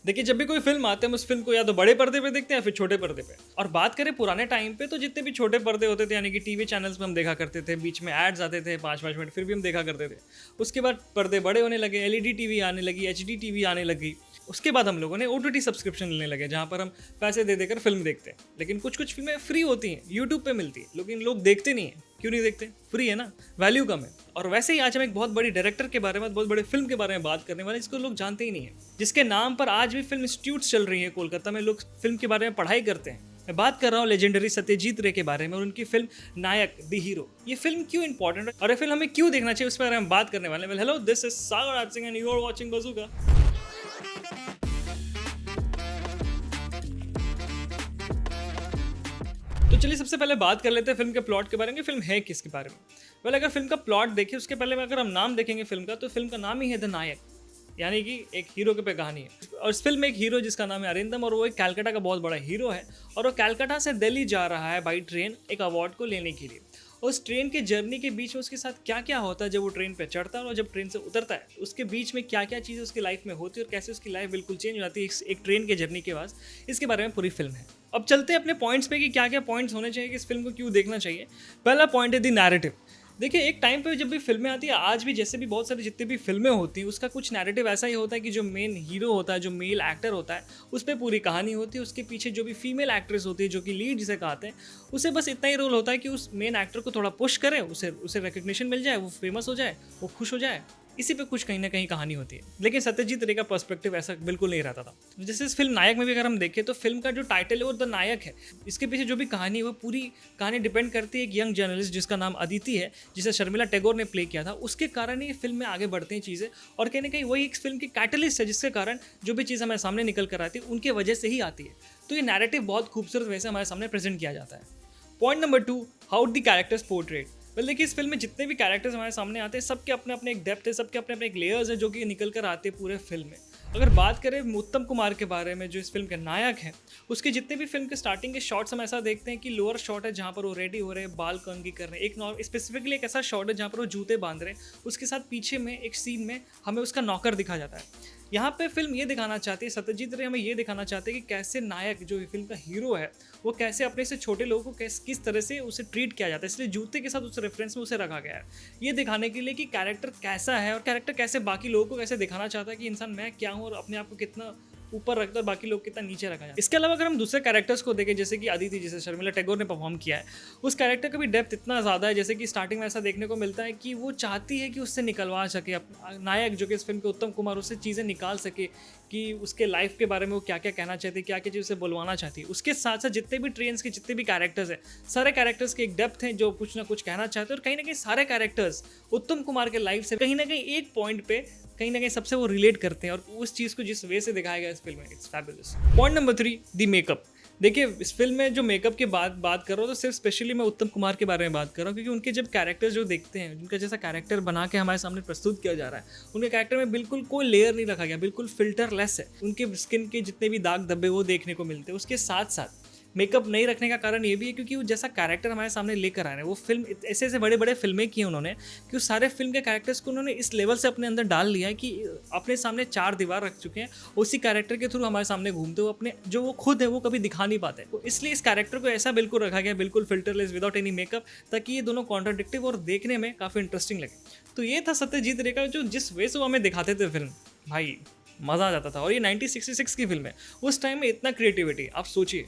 देखिए, जब भी कोई फ़िल्म आती है, हम उस फ़िल्म को या तो बड़े पर्दे पे देखते हैं या फिर छोटे पर्दे पे। और बात करें पुराने टाइम पे, तो जितने भी छोटे पर्दे होते थे, यानी कि टीवी चैनल्स पे हम देखा करते थे, बीच में एड्स आते थे 5-5 मिनट, फिर भी हम देखा करते थे। उसके बाद पर्दे बड़े होने लगे, एलईडी टीवी आने लगी, एचडी टीवी आने लगी। उसके बाद हम लोगों ने ओटीटी सब्सक्रिप्शन लेने लगे, जहाँ पर हम पैसे दे देकर फ़िल्म देखते हैं। लेकिन कुछ-कुछ फ़िल्में फ्री होती हैं, यूट्यूब पे मिलती है, लेकिन लोग देखते नहीं हैं। क्यों नहीं देखते? फ्री है ना, वैल्यू कम है। और वैसे ही आज हम एक बहुत बड़ी डायरेक्टर के बारे में, बहुत बड़ी फ़िल्म के बारे में बात करने वाले हैं, जिसको लोग जानते ही नहीं हैं। जिसके नाम पर आज भी फ़िल्म इंस्टीट्यूट्स चल रही हैं कोलकाता में, लोग फ़िल्म के बारे में पढ़ाई करते हैं। मैं बात कर रहा हूँ लेजेंडरी सत्यजीत रे के बारे में और उनकी फ़िल्म नायक द हीरो। ये फ़िल्म क्यों इंपॉर्टेंट है और ये फ़िल्म हमें क्यों देखना चाहिए, उस बारे में हम बात करने वाले हैं। Well hello, this is Sagar Raj Singh and you are watching Bazooka. तो चलिए सबसे पहले बात कर लेते हैं फिल्म के प्लॉट के बारे में कि फिल्म है किसके बारे में। वेल अगर फिल्म का प्लॉट देखिए, उसके पहले में अगर हम नाम देखेंगे फिल्म का, तो फिल्म का नाम ही है द नायक, यानी कि एक हीरो के पे कहानी है। और इस फिल्म में एक हीरो जिसका नाम है अरिंदम, और वो एक कलकत्ता का बहुत बड़ा हीरो है और वो कलकत्ता से दिल्ली जा रहा है बाई ट्रेन एक अवार्ड को लेने के लिए। उस ट्रेन के जर्नी के बीच में उसके साथ क्या क्या होता है जब वो ट्रेन पे चढ़ता है और जब ट्रेन से उतरता है, उसके बीच में क्या क्या चीज़ें उसकी लाइफ में होती है और कैसे उसकी लाइफ बिल्कुल चेंज हो जाती है एक ट्रेन के जर्नी के बाद, इसके बारे में पूरी फिल्म है। अब चलते हैं अपने पॉइंट्स पे कि क्या क्या पॉइंट्स होने चाहिए कि इस फिल्म को क्यों देखना चाहिए। पहला पॉइंट है द नैरेटिव। देखिए, एक टाइम पे जब भी फिल्में आती है, आज भी जैसे भी बहुत सारी जितनी भी फिल्में होती हैं, उसका कुछ नैरेटिव ऐसा ही होता है कि जो मेन हीरो होता है, जो मेल एक्टर होता है, उस पर पूरी कहानी होती है। उसके पीछे जो भी फीमेल एक्ट्रेस होती है, जो कि लीड जिसे कहते हैं, उसे बस इतना ही रोल होता है कि उस मेन एक्टर को थोड़ा पुश करे, उसे उसे रिकग्निशन मिल जाए, वो फेमस हो जाए, वो खुश हो जाए। इसी पे कुछ कहीं ना कहीं कहानी होती है। लेकिन सत्यजीत रे का पर्सपेक्टिव ऐसा बिल्कुल नहीं रहता था। जैसे इस फिल्म नायक में भी अगर हम देखें, तो फिल्म का जो टाइटल है वो द नायक है। इसके पीछे जो भी कहानी है, वो पूरी कहानी डिपेंड करती है एक यंग जर्नलिस्ट जिसका नाम अदिति है, जिसे शर्मिला टैगोर ने प्ले किया था। उसके कारण ही फिल्म में आगे बढ़ती हैं चीज़ें, और कहीं ना कहीं वही एक फिल्म की कैटलिस्ट है, जिसके कारण जो भी चीज़ हमारे सामने निकल कर आती है, उनके वजह से ही आती है। तो ये नैरेटिव बहुत खूबसूरत वजह से हमारे सामने प्रेजेंट किया जाता है। Point number 2, how the characters portrait. Well देखिए, इस फिल्म में जितने भी कैरेक्टर्स हमारे सामने आते हैं, सबके अपने अपने एक डेप्थ है, सबके अपने अपने एक लेयर्स है, जो कि निकल कर आते हैं पूरे फिल्म में। अगर बात करें उत्तम कुमार के बारे में, जो इस फिल्म के नायक हैं, उसके जितने भी फिल्म के स्टार्टिंग के शॉट्स हम ऐसा देखते हैं कि लोअर शॉट है जहाँ पर वो रेडी हो रहे हैं, बाल कंघी कर रहे हैं। एक स्पेसिफिकली एक ऐसा शॉट है जहाँ पर वो जूते बांध रहे हैं, उसके साथ पीछे में एक सीन में हमें उसका नौकर दिखा जाता है। यहाँ पे फिल्म ये दिखाना चाहती है, सत्यजीत रे हमें ये दिखाना चाहते हैं कि कैसे नायक, जो फिल्म का हीरो है, वो कैसे अपने से छोटे लोगों को किस तरह से उसे ट्रीट किया जाता है। इसलिए जूते के साथ उस रेफरेंस में उसे रखा गया है, ये दिखाने के लिए कि कैरेक्टर कैसा है और कैरेक्टर कैसे बाकी लोगों को कैसे दिखाना चाहता है कि इंसान मैं क्या हूँ और अपने आप को कितना ऊपर रखता है, बाकी लोग कितना नीचे रखा जाए। इसके अलावा अगर हम दूसरे कैरेक्टर्स को देखें, जैसे कि अदिति, जिसे शर्मिला टैगोर ने परफॉर्म किया है, उस कैरेक्टर का भी डेप्थ इतना ज़्यादा है। जैसे कि स्टार्टिंग में ऐसा देखने को मिलता है कि वो चाहती है कि उससे निकलवा सके नायक, जो कि इस फिल्म के उत्तम कुमार, उससे चीज़ें निकाल सके कि उसके लाइफ के बारे में वो क्या क्या कहना चाहती है, क्या क्या चीज़ उसे बुलवाना चाहती है। उसके साथ साथ जितने भी ट्रेन्स के जितने भी कैरेक्टर्स हैं, सारे कैरेक्टर्स की एक डेप्थ है जो कुछ ना कुछ कहना चाहते हैं। और कहीं ना कहीं सारे कैरेक्टर्स उत्तम कुमार के लाइफ से कहीं ना कहीं एक पॉइंट पे कहीं ना कहीं सबसे वो रिलेट करते हैं, और उस चीज़ को जिस वे से दिखाया गया इस फिल्म में, it's fabulous. Point number 3, the makeup. देखिए, इस फिल्म में जो मेकअप की बात कर रहा हूँ, तो सिर्फ स्पेशली मैं उत्तम कुमार के बारे में बात कर रहा हूँ, क्योंकि उनके जब कैरेक्टर्स जो देखते हैं, उनका जैसा कैरेक्टर बना के हमारे सामने प्रस्तुत किया जा रहा है, उनके कैरेक्टर में बिल्कुल कोई लेयर नहीं रखा गया, बिल्कुल फिल्टरलेस है। उनके स्किन के जितने भी दाग धब्बे वो देखने को मिलते हैं। उसके साथ साथ मेकअप नहीं रखने का कारण ये भी है क्योंकि वो जैसा कैरेक्टर हमारे सामने लेकर आ रहे हैं, वो फिल्म ऐसे ऐसे बड़े बड़े फिल्में की उन्होंने कि उस सारे फिल्म के कैरेक्टर्स को उन्होंने इस लेवल से अपने अंदर डाल लिया है कि अपने सामने 4 दीवार रख चुके हैं, उसी कैरेक्टर के थ्रू हमारे सामने घूमते हुए अपने जो वो खुद है वो कभी दिखा नहीं पाते। तो इसलिए इस कैरेक्टर को ऐसा बिल्कुल रखा गया, बिल्कुल फिल्टरलेस, विदाउट एनी मेकअप, ताकि ये दोनों कॉन्ट्राडिक्टिव और देखने में काफ़ी इंटरेस्टिंग लगे। तो ये था सत्यजीत रे का, जो जिस वे से वो हमें दिखाते थे फिल्म, भाई मज़ा आ जाता था। और ये 1966 की फिल्म है, उस टाइम में इतना क्रिएटिविटी, आप सोचिए।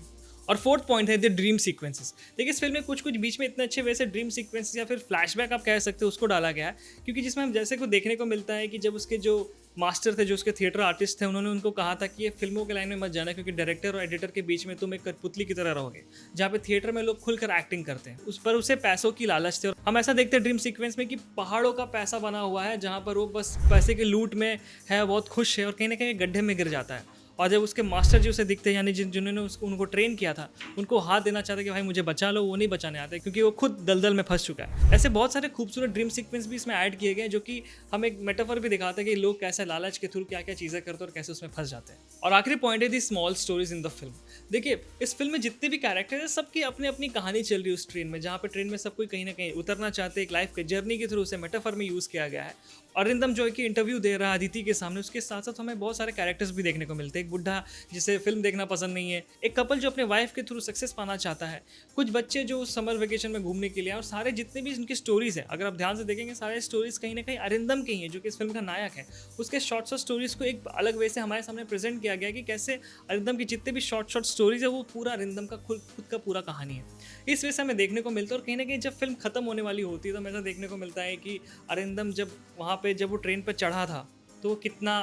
और फोर्थ पॉइंट है द ड्रीम सीक्वेंसेस। देखिए, इस फिल्म में कुछ कुछ बीच में इतने अच्छे वैसे ड्रीम सीक्वेंसेस या फिर फ्लैशबैक आप कह सकते हो, उसको डाला गया है, क्योंकि जिसमें हम जैसे को देखने को मिलता है कि जब उसके जो मास्टर थे, जो उसके थिएटर आर्टिस्ट थे, उन्होंने उनको कहा था कि ये फिल्मों के लाइन में मत जाना, क्योंकि डायरेक्टर और एडिटर के बीच में तुम एक कठपुतली की तरह रहोगे, जहाँ पे थिएटर में लोग खुलकर एक्टिंग करते हैं। उस पर उसे पैसों की लालच थी। और हम ऐसा देखते हैं ड्रीम सीक्वेंस में कि पहाड़ों का पैसा बना हुआ है, जहाँ पर वो बस पैसे के लूट में है, बहुत खुश है, और कहीं ना कहीं गड्ढे में गिर जाता है। और जब उसके मास्टर जी उसे दिखते हैं, यानी जिन्होंने उनको ट्रेन किया था, उनको हाथ देना चाहते कि भाई मुझे बचा लो, वो नहीं बचाने आते क्योंकि वो खुद दलदल में फंस चुका है। ऐसे बहुत सारे खूबसूरत ड्रीम सीक्वेंस भी इसमें ऐड किए गए, जो कि हमें एक मेटाफर भी दिखाते हैं कि लोग कैसे लालच के थ्रू क्या क्या चीज़ें करते हैं और कैसे उसमें फंस जाते हैं। और आखिरी पॉइंट है the small stories in the film. देखिए, इस फिल्म में जितने भी कैरेक्टर है, सबकी अपनी अपनी कहानी चल रही है उस ट्रेन में, जहाँ पर ट्रेन में सब कोई कहीं ना कहीं उतरना चाहते हैं। एक लाइफ के जर्नी के थ्रू उसे मेटाफर में यूज़ किया गया है, अरिंदम जो है कि इंटरव्यू दे रहा है अदिति के सामने, उसके साथ साथ हमें बहुत सारे कैरेक्टर्स भी देखने को मिलते हैं। एक बुढ़ा जिसे फिल्म देखना पसंद नहीं है, एक कपल जो अपने वाइफ के थ्रू सक्सेस पाना चाहता है, कुछ बच्चे जो समर वेकेशन में घूमने के लिए, और सारे जितने भी इनकी स्टोरीज हैं, अगर आप ध्यान से देखेंगे सारे स्टोरीज कहीं ना कहीं अरिंदम की ही है, जो कि इस फिल्म का नायक है। उसके शॉर्ट स्टोरीज को एक अलग वे से हमारे सामने प्रेजेंट किया गया कि कैसे अरिंदम की जितने भी शॉर्ट स्टोरीज है वो पूरा अरिंदम का खुद का पूरा कहानी है। इस वजह से हमें देखने को मिलता है। और कहीं ना कहीं जब फिल्म खत्म होने वाली होती है तो हमें ऐसा देखने को मिलता है कि अरिंदम जब वहाँ पे जब वो ट्रेन पर चढ़ा था तो वो कितना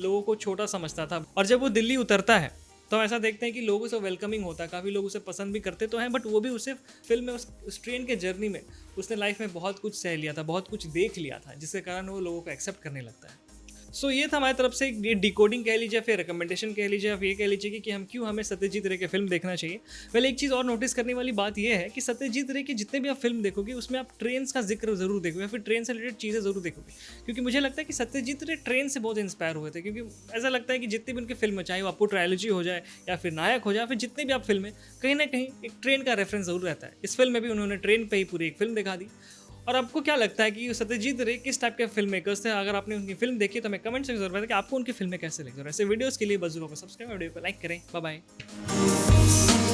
लोगों को छोटा समझता था, और जब वो दिल्ली उतरता है तो हम ऐसा देखते हैं कि लोगों से वेलकमिंग होता है, काफ़ी लोग उसे पसंद भी करते तो हैं, बट वो भी उसे फिल्म में उस ट्रेन के जर्नी में उसने लाइफ में बहुत कुछ सह लिया था, बहुत कुछ देख लिया था, जिसके कारण वो लोगों को एक्सेप्ट करने लगता है। सो ये था हमारी तरफ से ये डिकोडिंग कह लीजिए, फिर रिकमेंडेशन कह लीजिए, आप ये कह लीजिए कि हम क्यों हमें सत्यजीत रे की फिल्म देखना चाहिए। वेल, एक चीज़ और नोटिस करने वाली बात यह है कि सत्यजीत रे की जितने भी आप फिल्म देखोगे उसमें आप ट्रेन्स का जिक्र जरूर देखोगे, या फिर ट्रेन से रिलेटेड चीज़ें जरूर देखोगे, क्योंकि मुझे लगता है कि सत्यजीत रे ट्रेन से बहुत इंस्पायर हुए थे। क्योंकि ऐसा लगता है कि जितनी भी उनकी फिल्म चाहे वो आपको ट्रायलॉजी हो जाए या फिर नायक हो जाए, फिर जितने भी आप फिल्में कहीं ना कहीं एक ट्रेन का रेफरेंस जरूर रहता है। इस फिल्म में भी उन्होंने ट्रेन पर ही पूरी एक फिल्म दिखा दी। और आपको क्या लगता है कि सत्यजीत रे किस टाइप के फिल्म मेकर्स थे? अगर आपने उनकी फिल्म देखी तो हमें कमेंट से जरूर बताएं कि आपको उनकी फिल्में कैसे लगी। और ऐसे वीडियोस के लिए बस को सब्सक्राइब, वीडियो को लाइक करें। Bye bye.